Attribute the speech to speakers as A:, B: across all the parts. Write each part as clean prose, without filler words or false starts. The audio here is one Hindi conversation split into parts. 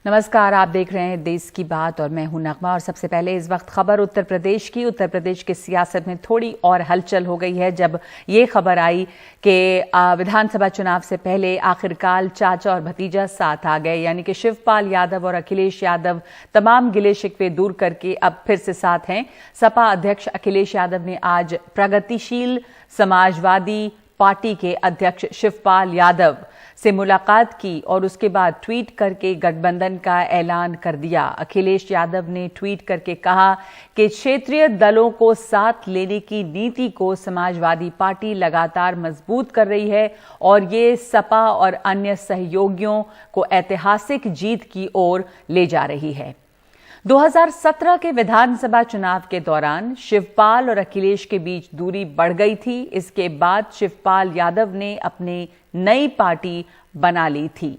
A: नमस्कार, आप देख रहे हैं देश की बात और मैं हूं नगमा। और सबसे पहले इस वक्त खबर उत्तर प्रदेश की। उत्तर प्रदेश की सियासत में थोड़ी और हलचल हो गई है जब ये खबर आई कि विधानसभा चुनाव से पहले आखिरकार चाचा और भतीजा साथ आ गए, यानी कि शिवपाल यादव और अखिलेश यादव तमाम गिले शिकवे दूर करके अब फिर से साथ हैं। सपा अध्यक्ष अखिलेश यादव ने आज प्रगतिशील समाजवादी पार्टी के अध्यक्ष शिवपाल यादव से मुलाकात की और उसके बाद ट्वीट करके गठबंधन का ऐलान कर दिया। अखिलेश यादव ने ट्वीट करके कहा कि क्षेत्रीय दलों को साथ लेने की नीति को समाजवादी पार्टी लगातार मजबूत कर रही है और ये सपा और अन्य सहयोगियों को ऐतिहासिक जीत की ओर ले जा रही है। 2017 के विधानसभा चुनाव के दौरान शिवपाल और अखिलेश के बीच दूरी बढ़ गई थी। इसके बाद शिवपाल यादव ने अपनी नई पार्टी बना ली थी।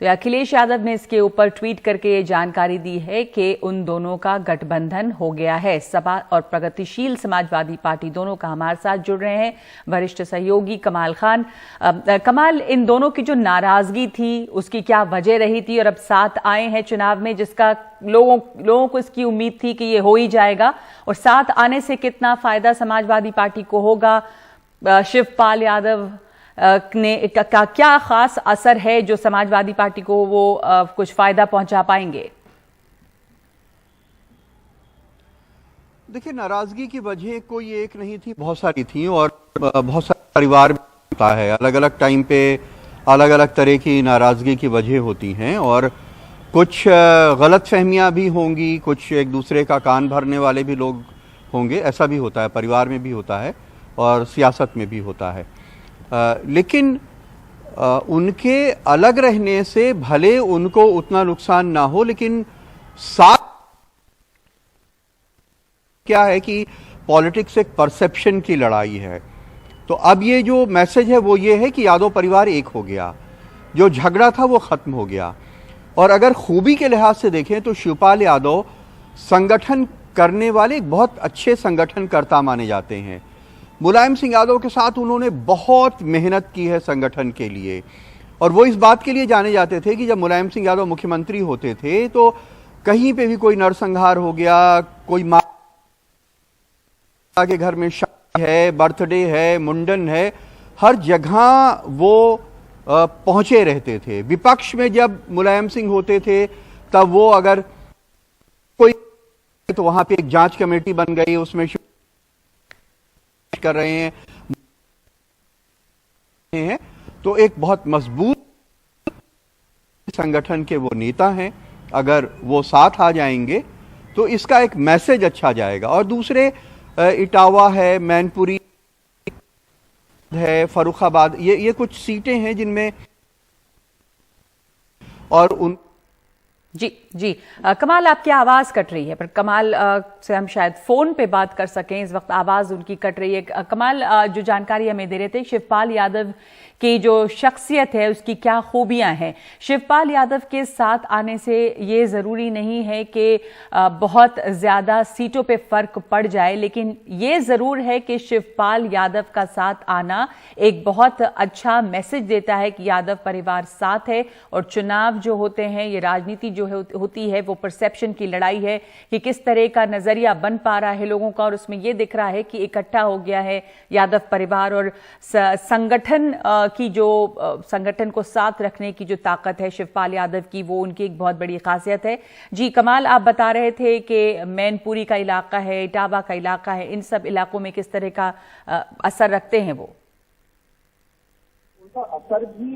A: तो अखिलेश यादव ने इसके ऊपर ट्वीट करके ये जानकारी दी है कि उन दोनों का गठबंधन हो गया है। सपा और प्रगतिशील समाजवादी पार्टी दोनों का हमारे साथ जुड़ रहे हैं वरिष्ठ सहयोगी कमाल खान। कमाल, इन दोनों की जो नाराजगी थी उसकी क्या वजह रही थी और अब साथ आए हैं चुनाव में, जिसका लोगों को इसकी उम्मीद थी कि ये हो ही जाएगा, और साथ आने से कितना फायदा समाजवादी पार्टी को होगा? शिवपाल यादव का क्या खास असर है जो समाजवादी पार्टी को वो कुछ फायदा पहुंचा पाएंगे?
B: देखिए, नाराजगी की वजह कोई एक नहीं थी, बहुत सारी थी और बहुत सारे परिवार में होता है। अलग अलग टाइम पे अलग अलग तरह की नाराजगी की वजह होती हैं और कुछ गलत फहमियां भी होंगी, कुछ एक दूसरे का कान भरने वाले भी लोग होंगे। ऐसा भी होता है, परिवार में भी होता है और सियासत में भी होता है। लेकिन उनके अलग रहने से भले उनको उतना नुकसान ना हो, लेकिन साथ क्या है कि पॉलिटिक्स एक परसेप्शन की लड़ाई है। तो अब ये जो मैसेज है वो ये है कि यादव परिवार एक हो गया, जो झगड़ा था वो खत्म हो गया। और अगर खूबी के लिहाज से देखें तो शिवपाल यादव संगठन करने वाले एक बहुत अच्छे संगठनकर्ता माने जाते हैं। मुलायम सिंह यादव के साथ उन्होंने बहुत मेहनत की है संगठन के लिए, और वो इस बात के लिए जाने जाते थे कि जब मुलायम सिंह यादव मुख्यमंत्री होते थे तो कहीं पे भी कोई नरसंहार हो गया, कोई माँ के घर में शादी है, बर्थडे है, मुंडन है, हर जगह वो पहुंचे रहते थे। विपक्ष में जब मुलायम सिंह होते थे तब वो अगर कोई तो वहां पे एक जांच कमेटी बन गई, उसमें कर रहे हैं तो एक बहुत मजबूत संगठन के वो नेता हैं। अगर वो साथ आ जाएंगे तो इसका एक मैसेज अच्छा जाएगा। और दूसरे इटावा है, मैनपुरी है, फर्रुखाबाद, ये कुछ सीटें हैं जिनमें और उन
A: जी कमाल, आपकी आवाज कट रही है, पर कमाल से हम शायद फोन पे बात कर सकें। इस वक्त आवाज उनकी कट रही है। कमाल, जो जानकारी हमें दे रहे थे शिवपाल यादव की जो शख्सियत है उसकी क्या खूबियां हैं। शिवपाल यादव के साथ आने से ये जरूरी नहीं है कि बहुत ज्यादा सीटों पे फर्क पड़ जाए, लेकिन ये जरूर है कि शिवपाल यादव का साथ आना एक बहुत अच्छा मैसेज देता है कि यादव परिवार साथ है। और चुनाव जो होते हैं, ये राजनीति जो होती है वो परसेप्शन की लड़ाई है कि किस तरह का नजरिया बन पा रहा है लोगों का, और उसमें ये दिख रहा है कि इकट्ठा हो गया है यादव परिवार। और संगठन की जो संगठन को साथ रखने की जो ताकत है शिवपाल यादव की, वो उनकी एक बहुत बड़ी खासियत है। जी कमाल, आप बता रहे थे कि मैनपुरी का इलाका है, इटावा का इलाका है, इन सब इलाकों में किस तरह का असर रखते हैं वो?
C: उनका असर भी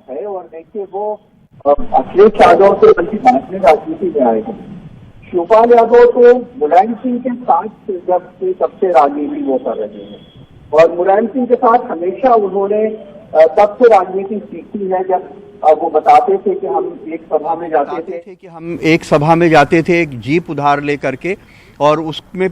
C: है। और देखिए, वो अखिलेश यादव से बल्कि भारतीय राजनीति में आए हैं। शिवपाल यादव तो मुलायम सिंह के साथ जब से सबसे राजनीति वो कर रहे हैं, और मुलायम सिंह के साथ हमेशा उन्होंने तब से राजनीति सीखी है जब वो बताते थे कि हम एक सभा में जाते थे, एक जीप उधार लेकर के, और उसमें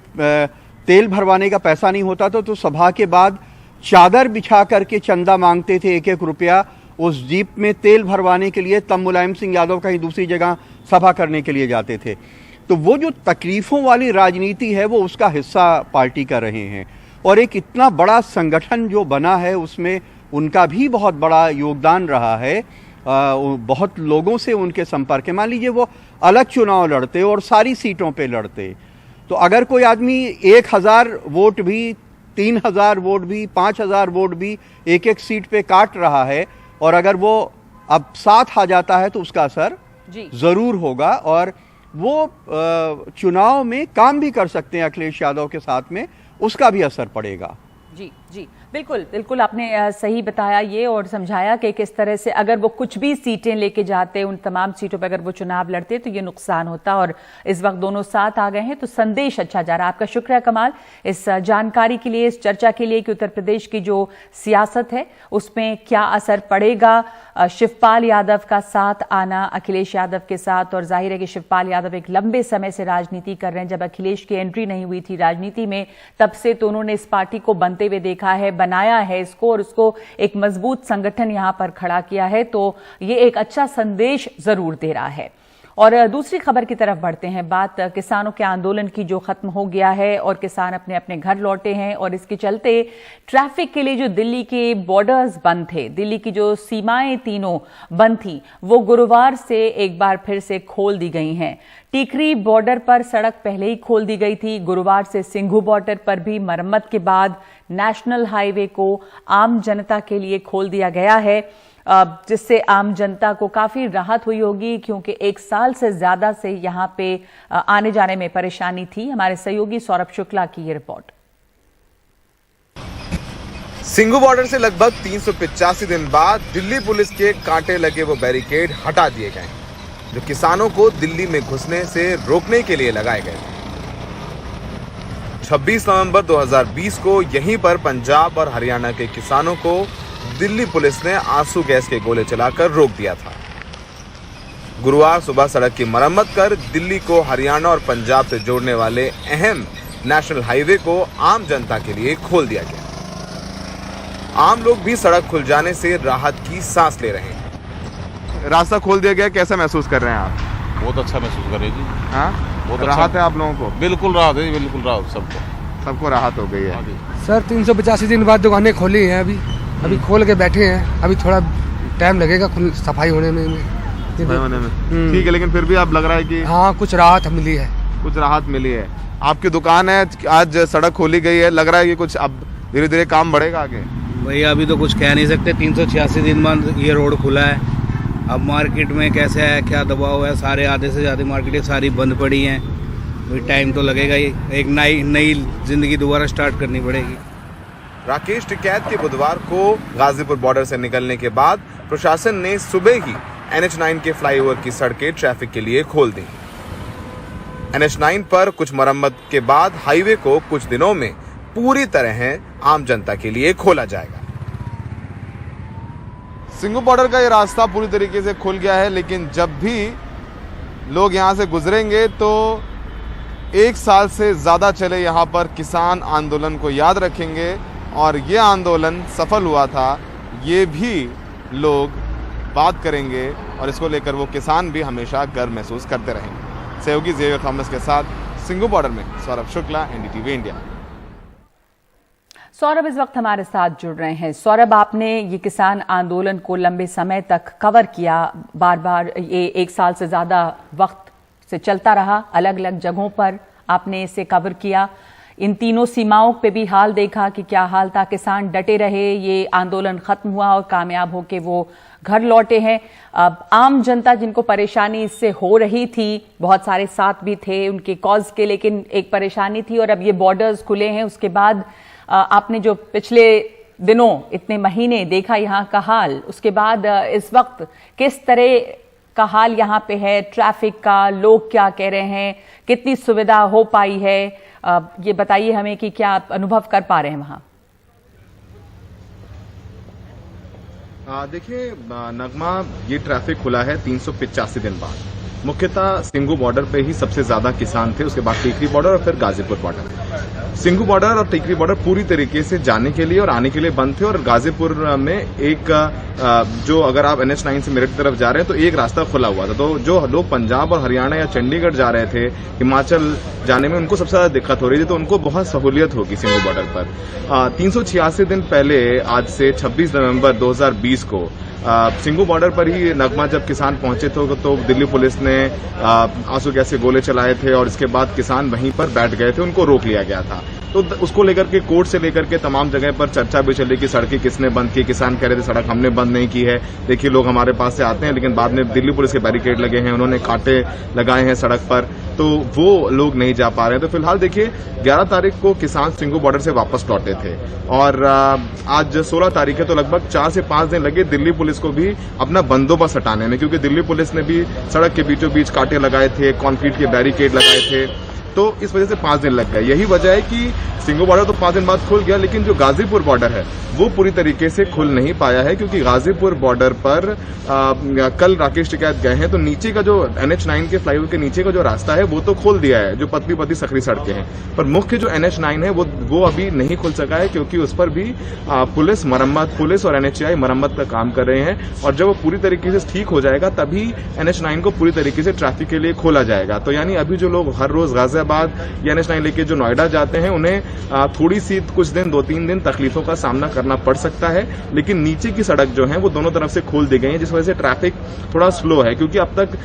C: तेल भरवाने का पैसा नहीं होता था तो सभा के बाद चादर बिछा करके चंदा मांगते थे, 1-1 रुपया उस जीप में तेल भरवाने के लिए। तब मुलायम सिंह यादव कहीं दूसरी जगह सभा करने के लिए जाते थे। तो वो जो तकलीफों वाली राजनीति है वो उसका हिस्सा पार्टी कर रहे हैं। और एक इतना बड़ा संगठन जो बना है उसमें
B: उनका भी बहुत बड़ा योगदान रहा है। बहुत लोगों से उनके संपर्क है। मान लीजिए वो अलग चुनाव लड़ते और सारी सीटों पे लड़ते, तो अगर कोई आदमी 1000 वोट भी, 3000 वोट भी, 5000 वोट भी एक एक सीट पे काट रहा है, और अगर वो अब साथ आ जाता है तो उसका असर जरूर होगा, और वो चुनाव में काम भी कर सकते हैं अखिलेश यादव के साथ में, उसका भी असर पड़ेगा।
A: जी जी, बिल्कुल बिल्कुल आपने सही बताया ये और समझाया कि किस तरह से अगर वो कुछ भी सीटें लेके जाते, उन तमाम सीटों पर अगर वो चुनाव लड़ते तो ये नुकसान होता, और इस वक्त दोनों साथ आ गए हैं तो संदेश अच्छा जा रहा है। आपका शुक्रिया कमाल इस जानकारी के लिए, इस चर्चा के लिए कि उत्तर प्रदेश की जो सियासत है उसमें क्या असर पड़ेगा। शिवपाल यादव का साथ आना अखिलेश यादव के साथ, और जाहिर है कि शिवपाल यादव एक लंबे समय से राजनीति कर रहे हैं। जब अखिलेश की एंट्री नहीं हुई थी राजनीति में, तब से तो उन्होंने इस पार्टी को बनते हुए देखा है, बनाया है इसको, और उसको एक मजबूत संगठन यहां पर खड़ा किया है, तो ये एक अच्छा संदेश जरूर दे रहा है। और दूसरी खबर की तरफ बढ़ते हैं। बात किसानों के आंदोलन की जो खत्म हो गया है और किसान अपने अपने घर लौटे हैं, और इसके चलते ट्रैफिक के लिए जो दिल्ली के बॉर्डर्स बंद थे, दिल्ली की जो सीमाएं तीनों बंद थी, वो गुरुवार से एक बार फिर से खोल दी गई हैं। टीकरी बॉर्डर पर सड़क पहले ही खोल दी गई थी। गुरुवार से सिंघू बॉर्डर पर भी मरम्मत के बाद नेशनल हाईवे को आम जनता के लिए खोल दिया गया है, जिससे आम जनता को काफी राहत हुई होगी, क्योंकि 1 साल से ज्यादा से यहां पे आने जाने में परेशानी थी। हमारे सहयोगी सौरभ शुक्ला की ये रिपोर्ट।
D: सिंघू बॉर्डर से लगभग 385 दिन बाद दिल्ली पुलिस के कांटे लगे वो बैरिकेड हटा दिए गए, जो किसानों को दिल्ली में घुसने से रोकने के लिए लगाए गए। 26 नवंबर 2020 को यहीं पर पंजाब और हरियाणा के किसानों को दिल्ली पुलिस ने आंसू गैस के गोले चलाकर रोक दिया था। गुरुवार सुबह सड़क की मरम्मत कर दिल्ली को हरियाणा और पंजाब से जोड़ने वाले अहम नेशनल हाईवे को आम जनता के लिए खोल दिया गया। आम लोग भी सड़क खुल जाने से राहत की सांस ले रहे हैं।
E: रास्ता खोल दिया गया, कैसा महसूस कर रहे हैं आप?
F: बहुत अच्छा महसूस कर रहे जी।
E: हाँ, बहुत राहत है आप लोगों को?
F: बिल्कुल राहत है, बिल्कुल राहत,
E: सबको राहत हो गई है।
G: सर 385 दिन बाद दुकानें खोली हैं, अभी खोल के बैठे हैं। अभी थोड़ा टाइम लगेगा सफाई होने में।
E: ठीक है, लेकिन फिर भी आप लग रहा है कि
G: हाँ कुछ राहत मिली है।
E: कुछ राहत मिली है। आपकी दुकान है, आज सड़क खोली गई है, लग रहा है कि कुछ अब धीरे धीरे काम बढ़ेगा आगे?
H: भैया अभी तो कुछ कह नहीं सकते, 386 दिन बाद ये रोड खुला है। अब मार्केट में कैसे है, क्या दबाव है, सारे आधे से ज़्यादा मार्केटें सारी बंद पड़ी हैं। अभी टाइम तो लगेगा ही, एक नई जिंदगी दोबारा स्टार्ट करनी पड़ेगी।
D: राकेश टिकैत के बुधवार को गाजीपुर बॉर्डर से निकलने के बाद प्रशासन ने सुबह ही NH9 के फ्लाईओवर की सड़कें ट्रैफिक के लिए खोल दी। NH9 पर कुछ मरम्मत के बाद हाईवे को कुछ दिनों में पूरी तरह आम जनता के लिए खोला जाएगा।
E: सिंघू बॉर्डर का ये रास्ता पूरी तरीके से खुल गया है, लेकिन जब भी लोग यहाँ से गुजरेंगे तो 1 साल से ज्यादा चले यहाँ पर किसान आंदोलन को याद रखेंगे, और ये आंदोलन सफल हुआ था ये भी लोग बात करेंगे, और इसको लेकर वो किसान भी हमेशा गर्व महसूस करते रहेंगे। सहयोगी जेवियर थॉमस के साथ सिंघू बॉर्डर में सौरभ शुक्ला, NDTV इंडिया।
A: सौरभ इस वक्त हमारे साथ जुड़ रहे हैं। सौरभ, आपने ये किसान आंदोलन को लंबे समय तक कवर किया, बार बार ये 1 साल से ज्यादा वक्त से चलता रहा, अलग अलग जगहों पर आपने इसे कवर किया। इन तीनों सीमाओं पे भी हाल देखा कि क्या हाल था, किसान डटे रहे, ये आंदोलन खत्म हुआ और कामयाब होके वो घर लौटे हैं। अब आम जनता जिनको परेशानी इससे हो रही थी, बहुत सारे साथ भी थे उनके कॉज के, लेकिन एक परेशानी थी, और अब ये बॉर्डर्स खुले हैं, उसके बाद आपने जो पिछले दिनों इतने महीने देखा यहाँ का हाल, उसके बाद इस वक्त किस तरह का हाल यहाँ पे है, ट्रैफिक का, लोग क्या कह रहे हैं, कितनी सुविधा हो पाई है, ये बताइए हमें कि क्या आप अनुभव कर पा रहे हैं वहां?
E: देखिए नगमा, ये ट्रैफिक खुला है 385 दिन बाद। मुख्यतः सिंघू बॉर्डर पे ही सबसे ज्यादा किसान थे, उसके बाद टीकरी बॉर्डर और फिर गाजीपुर बॉर्डर।
D: सिंघू बॉर्डर और टिकरी बॉर्डर पूरी तरीके से जाने के लिए और आने के लिए बंद थे और गाजीपुर में एक जो अगर आप NH9 से मेरठ की तरफ जा रहे हैं तो एक रास्ता खुला हुआ था। तो जो लोग पंजाब और हरियाणा या चंडीगढ़ जा रहे थे, हिमाचल जाने में उनको सबसे ज्यादा दिक्कत हो रही थी, तो उनको बहुत सहूलियत होगी सिंघू बॉर्डर पर। 386 दिन पहले आज से 26 नवंबर 2020 को सिंघू बॉर्डर पर ही नगमा जब किसान पहुंचे थे तो दिल्ली पुलिस ने आंसू गैस के गोले चलाए थे और इसके बाद किसान वहीं पर बैठ गए थे, उनको रोक लिया गया था। तो उसको लेकर के कोर्ट से लेकर के तमाम जगह पर चर्चा भी चली कि सड़कें किसने बंद की। किसान कह रहे थे सड़क हमने बंद नहीं की है, देखिए लोग हमारे पास से आते हैं, लेकिन बाद में दिल्ली पुलिस के बैरिकेड लगे हैं, उन्होंने कांटे लगाए हैं सड़क पर, तो वो लोग नहीं जा पा रहे हैं। तो फिलहाल देखिए 11 तारीख को किसान सिंघू बॉर्डर से वापस लौटे थे और आज 16 तारीख है, तो लगभग 4 से 5 दिन लगे दिल्ली पुलिस को भी अपना बंदोबस्त हटाने में, क्योंकि दिल्ली पुलिस ने भी सड़क के बीचों बीच कांटे लगाए थे, कंक्रीट के बैरिकेड लगाए थे, तो इस वजह से 5 दिन लग गए। यही वजह है कि सिंघू बॉर्डर तो 5 दिन बाद खुल गया, लेकिन जो गाजीपुर बॉर्डर है वो पूरी तरीके से खुल नहीं पाया है, क्योंकि गाजीपुर बॉर्डर पर कल राकेश टिकैत गए हैं तो नीचे का जो NH9 के फ्लाईओवर के नीचे का जो रास्ता है वो तो खोल दिया है, जो पतली पतली सकरी सड़कें हैं, पर मुख्य जो NH9 है वो अभी नहीं खुल सका है, क्योंकि उस पर भी पुलिस और NHAI मरम्मत का काम कर रहे हैं, और जब वो पूरी तरीके से ठीक हो जाएगा तभी NH9 को पूरी तरीके से ट्रैफिक के लिए खोला जाएगा। तो यानी अभी जो लोग हर रोज गाजियाबाद या NH9 लेके जो नोएडा जाते हैं उन्हें थोड़ी सी कुछ दिन 2-3 दिन तकलीफों का सामना करना पड़ सकता है, लेकिन नीचे की सड़क जो है वो दोनों तरफ से खोल दी गई है, जिस वजह से ट्रैफिक थोड़ा स्लो है। क्योंकि अब तक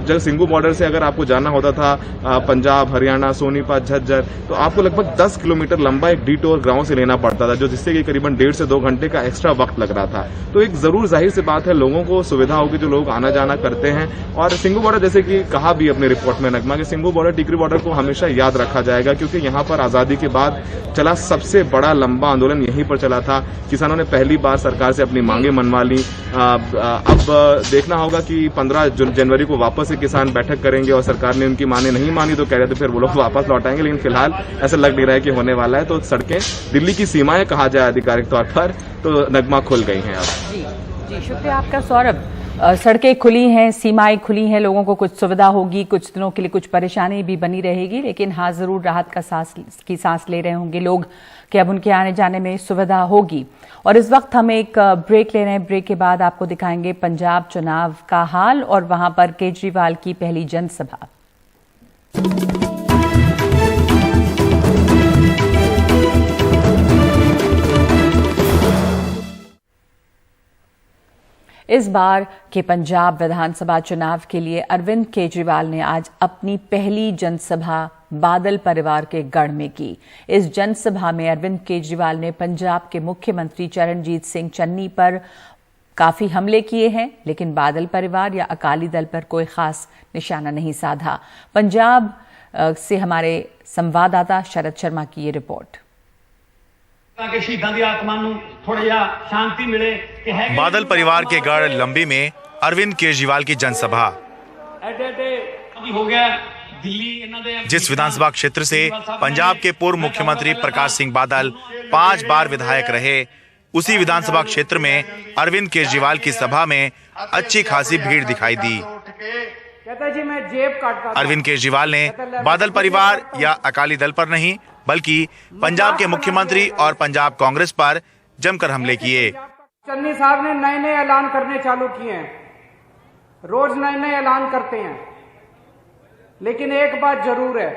D: जब सिंघू बॉर्डर से अगर आपको जाना होता था पंजाब, हरियाणा, सोनीपत, झज्जर, तो आपको लगभग 10 किलोमीटर लंबा एक डिटोर गांव से लेना पड़ता था, जो जिससे कि करीबन 1.5 से 2 घंटे का एक्स्ट्रा वक्त लग रहा था। तो एक जरूर जाहिर सी बात है लोगों को सुविधा होगी जो लोग आना जाना करते हैं। और सिंघू बॉर्डर जैसे कि कहा भी अपनी रिपोर्ट में नगमा कि सिंघू बॉर्डर टिकरी बॉर्डर को हमेशा याद रखा जाएगा, क्योंकि यहाँ पर आजादी के बाद चला सबसे बड़ा लंबा आंदोलन यहीं पर चला था। किसानों ने पहली बार सरकार से अपनी मांगे मनवा ली। अब देखना होगा कि 15 जनवरी को वापस से किसान बैठक करेंगे और सरकार ने उनकी मांगे नहीं मानी तो कह रहे थे फिर वो लोग वापस लौट आएंगे, लेकिन फिलहाल ऐसा लग नहीं रहा है कि होने वाला है। तो सड़कें दिल्ली की सीमाएं कहा जाए आधिकारिक तौर पर तो नगमा खुल गई हैं अब।
A: जी शुक्रिया आपका सौरभ। सड़कें खुली हैं, सीमाएं खुली हैं, लोगों को कुछ सुविधा होगी, कुछ दिनों के लिए कुछ परेशानी भी बनी रहेगी, लेकिन हाँ जरूर राहत का सांस ले रहे होंगे लोग कि अब उनके आने जाने में सुविधा होगी। और इस वक्त हम एक ब्रेक ले रहे हैं। ब्रेक के बाद आपको दिखाएंगे पंजाब चुनाव का हाल और वहां पर केजरीवाल की पहली जनसभा। इस बार के पंजाब विधानसभा चुनाव के लिए अरविंद केजरीवाल ने आज अपनी पहली जनसभा बादल परिवार के गढ़ में की। इस जनसभा में अरविंद केजरीवाल ने पंजाब के मुख्यमंत्री चरणजीत सिंह चन्नी पर काफी हमले किए हैं, लेकिन बादल परिवार या अकाली दल पर कोई खास निशाना नहीं साधा। पंजाब से हमारे संवाददाता शरद शर्मा की ये रिपोर्ट।
I: बादल परिवार के गढ़ लंबी में अरविंद केजरीवाल की जनसभा। जिस विधानसभा क्षेत्र से पंजाब के पूर्व मुख्यमंत्री प्रकाश सिंह बादल 5 बार विधायक रहे, उसी विधानसभा क्षेत्र में अरविंद केजरीवाल की सभा में अच्छी खासी भीड़ दिखाई दी। अरविंद केजरीवाल ने बादल परिवार या अकाली दल पर नहीं बल्कि पंजाब के मुख्यमंत्री और पंजाब कांग्रेस पर जमकर हमले किए।
J: चन्नी साहब ने नए नए ऐलान करने चालू किए हैं, रोज नए नए ऐलान करते हैं, लेकिन एक बात जरूर है,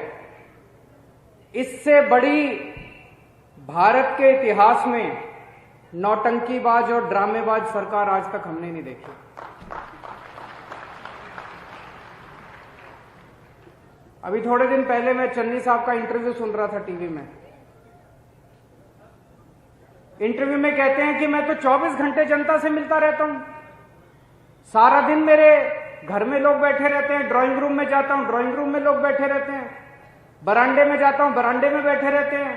J: इससे बड़ी भारत के इतिहास में नौटंकीबाज और ड्रामेबाज सरकार आज तक हमने नहीं देखी। अभी थोड़े दिन पहले मैं चन्नी साहब का इंटरव्यू सुन रहा था टीवी में। इंटरव्यू में कहते हैं कि मैं तो 24 घंटे जनता से मिलता रहता हूं, सारा दिन मेरे घर में लोग बैठे रहते हैं, ड्राइंग रूम में जाता हूं, ड्राइंग रूम में लोग बैठे रहते हैं, बरामदे में जाता हूं, बरामदे में बैठे रहते हैं,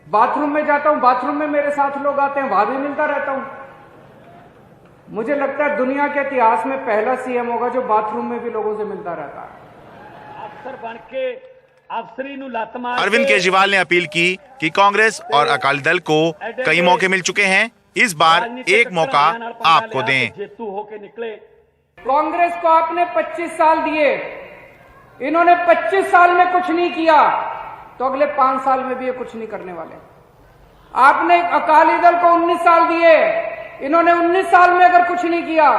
J: बाथरूम में जाता हूं, बाथरूम में मेरे साथ लोग आते हैं, वहां भी मिलता रहता हूं। मुझे लगता है दुनिया के इतिहास में पहला सीएम होगा जो बाथरूम में भी लोगों से मिलता रहता है।
I: अरविंद केजरीवाल ने अपील की कि कांग्रेस और अकाली दल को कई मौके मिल चुके हैं, इस बार एक मौका आपको दें।
J: कांग्रेस को आपने 25 साल दिए, इन्होंने 25 साल में कुछ नहीं किया। तो अगले 5 साल में भी ये कुछ नहीं करने वाले। आपने अकाली दल को 19 साल दिए, इन्होंने 19 साल में अगर कुछ नहीं किया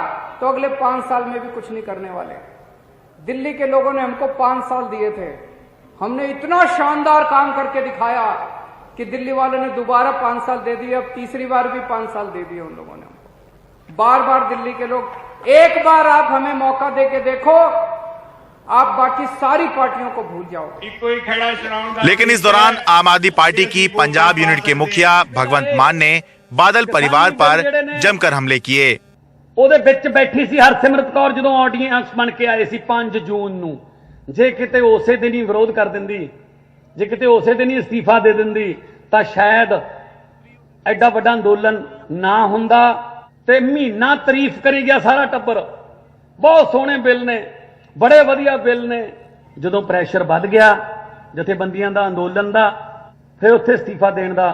J: तो अगले 5 साल में भी कुछ नहीं करने वाले। दिल्ली के लोगों ने हमको 5 साल दिए थे, हमने इतना शानदार काम करके दिखाया कि दिल्ली वालों ने दोबारा 5 साल दे दिए, अब तीसरी बार भी 5 साल दे दिए उन लोगों ने हमको। बार बार दिल्ली के लोग, एक बार आप हमें मौका दे के देखो, आप बाकी सारी पार्टियों को भूल जाओ।
I: लेकिन इस दौरान आम आदमी पार्टी की पंजाब यूनिट के मुखिया भगवंत मान ने बादल परिवार पर जमकर हमले किए।
K: ਉਹਦੇ ਵਿੱਚ ਬੈਠੀ ਸੀ ਹਰਸਿਮਰਤ ਕੌਰ ਜਦੋਂ ਆਡੀਅנס ਬਣ ਕੇ ਆਏ ਸੀ 5 ਜੂਨ ਨੂੰ। ਜੇ ਕਿਤੇ ਉਸੇ ਦਿਨ ਹੀ ਵਿਰੋਧ ਕਰ ਦਿੰਦੀ, ਜੇ ਕਿਤੇ ਉਸੇ ਦਿਨ ਹੀ ਅਸਤੀਫਾ ਦੇ ਦਿੰਦੀ ਤਾਂ ਸ਼ਾਇਦ ਐਡਾ ਵੱਡਾ ਅੰਦੋਲਨ ਨਾ ਹੁੰਦਾ। ਤੇ ਮਹੀਨਾ ਤਾਰੀਫ ਕਰੀ ਗਿਆ ਸਾਰਾ ਟੱਬਰ, ਬਹੁਤ ਸੋਹਣੇ ਬਿੱਲ ਨੇ, ਬੜੇ ਵਧੀਆ ਬਿੱਲ ਨੇ। ਜਦੋਂ ਪ੍ਰੈਸ਼ਰ ਵੱਧ ਗਿਆ ਜਥੇਬੰਦੀਆਂ ਦਾ, ਅੰਦੋਲਨ ਦਾ, ਫਿਰ ਉੱਥੇ ਅਸਤੀਫਾ ਦੇਣ ਦਾ,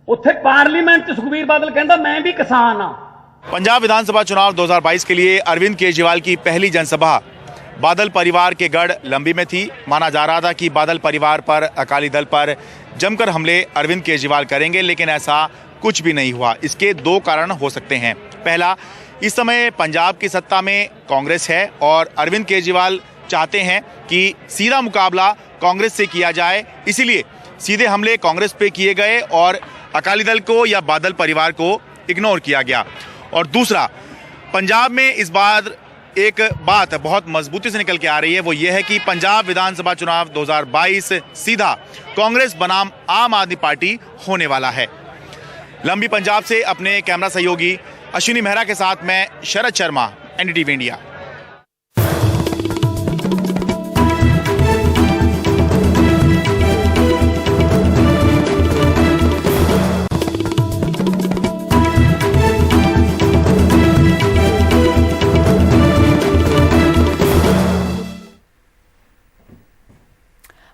K: ਉੱਥੇ ਪਾਰਲੀਮੈਂਟ 'ਚ ਸੁਖਬੀਰ ਬਾਦਲ ਕਹਿੰਦਾ ਮੈਂ ਵੀ ਕਿਸਾਨ ਆ।
I: पंजाब विधानसभा चुनाव 2022 के लिए अरविंद केजरीवाल की पहली जनसभा बादल परिवार के गढ़ लंबी में थी। माना जा रहा था कि बादल परिवार पर, अकाली दल पर जमकर हमले अरविंद केजरीवाल करेंगे, लेकिन ऐसा कुछ भी नहीं हुआ। इसके 2 कारण हो सकते हैं। पहला, इस समय पंजाब की सत्ता में कांग्रेस है और अरविंद केजरीवाल चाहते हैं कि सीधा मुकाबला कांग्रेस से किया जाए, इसीलिए सीधे हमले कांग्रेस पे किए गए और अकाली दल को या बादल परिवार को इग्नोर किया गया। और दूसरा, पंजाब में इस बार एक बात बहुत मजबूती से निकल के आ रही है, वो ये है कि पंजाब विधानसभा चुनाव 2022 सीधा कांग्रेस बनाम आम आदमी पार्टी होने वाला है। लंबी पंजाब से अपने कैमरा सहयोगी अश्विनी मेहरा के साथ मैं शरद शर्मा, एनडीटीवी इंडिया।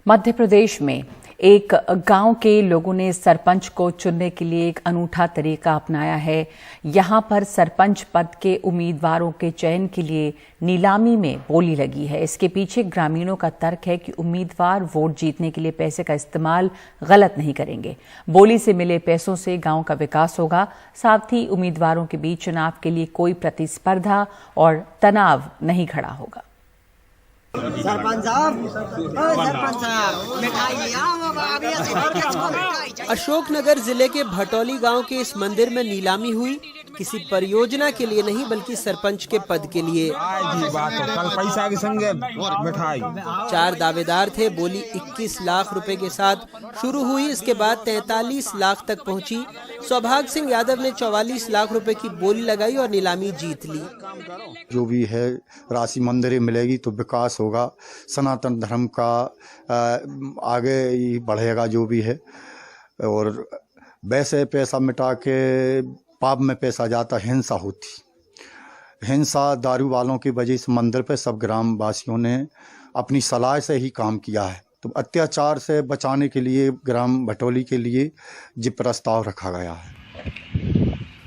A: मध्य प्रदेश में एक गांव के लोगों ने सरपंच को चुनने के लिए एक अनूठा तरीका अपनाया है। यहां पर सरपंच पद के उम्मीदवारों के चयन के लिए नीलामी में बोली लगी है। इसके पीछे ग्रामीणों का तर्क है कि उम्मीदवार वोट जीतने के लिए पैसे का इस्तेमाल गलत नहीं करेंगे। बोली से मिले पैसों से गांव का विकास होगा। साथ ही उम्मीदवारों के बीच चुनाव के लिए कोई प्रतिस्पर्धा और तनाव नहीं खड़ा होगा।
L: अशोकनगर जिले के भटौली गांव के इस मंदिर में नीलामी हुई, किसी परियोजना के लिए नहीं बल्कि सरपंच के पद के लिए।
M: पैसा के संगे मिठाई।
L: 4 दावेदार थे। बोली 21 लाख रुपए के साथ शुरू हुई, इसके बाद 43 लाख तक पहुंची। सौभाग्य सिंह यादव ने 44 लाख रुपए की बोली लगाई और नीलामी जीत ली।
N: जो भी है राशि मंदिर मिलेगी तो विकास होगा, सनातन धर्म का आगे ही बढ़ेगा जो भी है। और वैसे पैसा मिटा के पाप में पैसा जाता, हिंसा होती, हिंसा दारू वालों की वजह से मंदिर पे सब ग्राम वासियों ने अपनी सलाह से ही काम किया है। तो अत्याचार से बचाने के लिए ग्राम भटौली के लिए ये प्रस्ताव रखा गया है।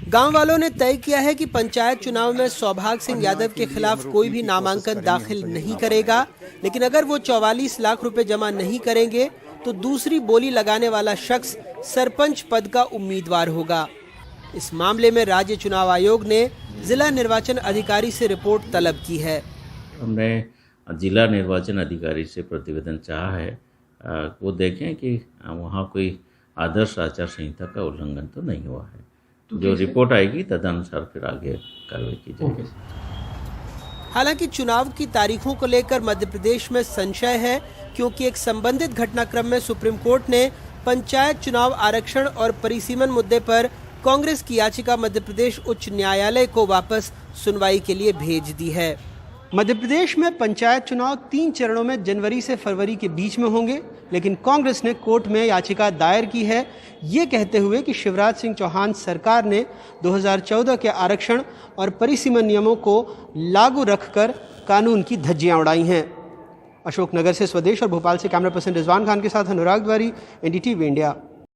L: गांव वालों ने तय किया है कि पंचायत चुनाव में सौभाग्य सिंह यादव के खिलाफ कोई भी नामांकन दाखिल नहीं करेगा, लेकिन अगर वो 44 लाख रुपए जमा नहीं करेंगे तो दूसरी बोली लगाने वाला शख्स सरपंच पद का उम्मीदवार होगा। इस मामले में राज्य चुनाव आयोग ने जिला निर्वाचन अधिकारी से रिपोर्ट तलब की है।
O: हमने जिला निर्वाचन अधिकारी से प्रतिवेदन चाहा है, वो देखें कि वहाँ कोई आदर्श आचार संहिता का उल्लंघन तो नहीं हुआ है। तो जो रिपोर्ट आएगी तदनुसार फिर आगे कार्रवाई की जाएगी।
L: हालांकि चुनाव की तारीखों को लेकर मध्य प्रदेश में संशय है, क्योंकि एक संबंधित घटनाक्रम में सुप्रीम कोर्ट ने पंचायत चुनाव आरक्षण और परिसीमन मुद्दे पर कांग्रेस की याचिका मध्य प्रदेश उच्च न्यायालय को वापस सुनवाई के लिए भेज दी है। मध्य प्रदेश में पंचायत चुनाव 3 चरणों में जनवरी से फरवरी के बीच में होंगे, लेकिन कांग्रेस ने कोर्ट में याचिका दायर की है, ये कहते हुए कि शिवराज सिंह चौहान सरकार ने 2014 के आरक्षण और परिसीमन नियमों को लागू रखकर कानून की धज्जियां उड़ाई हैं। अशोकनगर से स्वदेश और भोपाल से कैमरा पर्सन रिजवान खान के साथ अनुराग द्वारी, एनडीटीवी इंडिया।